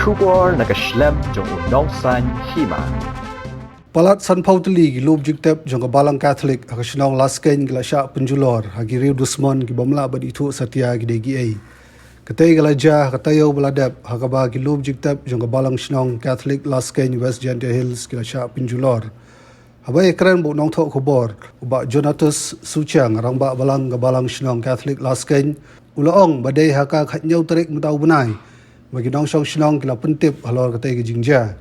Kubor nakaslem jong unongsan hima. Palat San Pautli gi lob jiktep jong balang Catholic akasnong lasken gila sya penjulor hagi riu dusmon gi bamla bad itu satya gi degi ai. Katay gila jah katayo baladep hakaba gi lob jiktep jong balang snong Catholic lasken West Gentia Hills gila sya penjulor. Habai keren bu nong thok khobor ba Jonatus Suchang rang ba balang ga balang snong Catholic lasken ulaong badai haka khatnyau tarik mutau benai bagi nong song snong gila pentip halor katay gi jingja.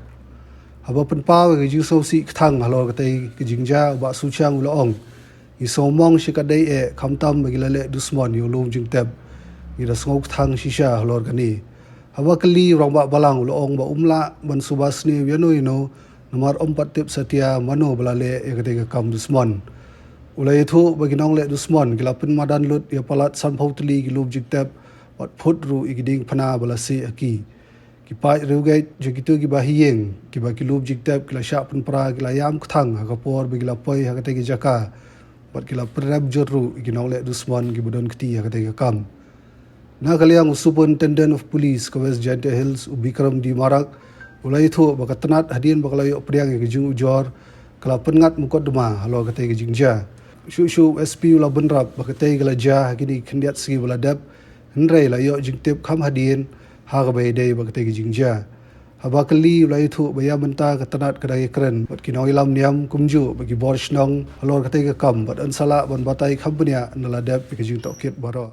Haba penpaw ke juso si thang halor katai ke jingja ba suchang ulaong i somong shikadai e khamtam bagi lale dusmon yo lom jingtep i da sngok thang shisha halor kani haba kali rong ba balang ulaong ba umla ban subasni yano nomor 4 tip satya mano balale e katai ke kam dusmon ulai thu bagi nong le dusmon gila pen madan lut ya palat San Pautli gi lom jingtep wat phut ru igiding phana balasi aki kipai rugai jogitu ki bahiyeng ki ba ki lub jiktap kila sya pun pra kila yam kthang ha kapor be kila poi ha kate ki jaka bat kila prab jorru ki nole dusman ki bodon kti ha kate ki kam na kaliang superintendent of police ka West Gentia Hills Ubikram di Marak ulai thu ba katanat hadin ba kala yo priang ki jung ujor kala pengat mukot dema halo kate ki jingja shu SP ula benrap ba kate kila ja kini khendiat sigi baladap hendrai la yo jingtep kham hadin hagabai day bagate gi jingja haba kali ulai thu baya menta katanat kadai kren bat kinong ilam niam kumju bagi borshnong halor kate ga kam bat ansala ban batai khambnya naladap ki jing tokit baro.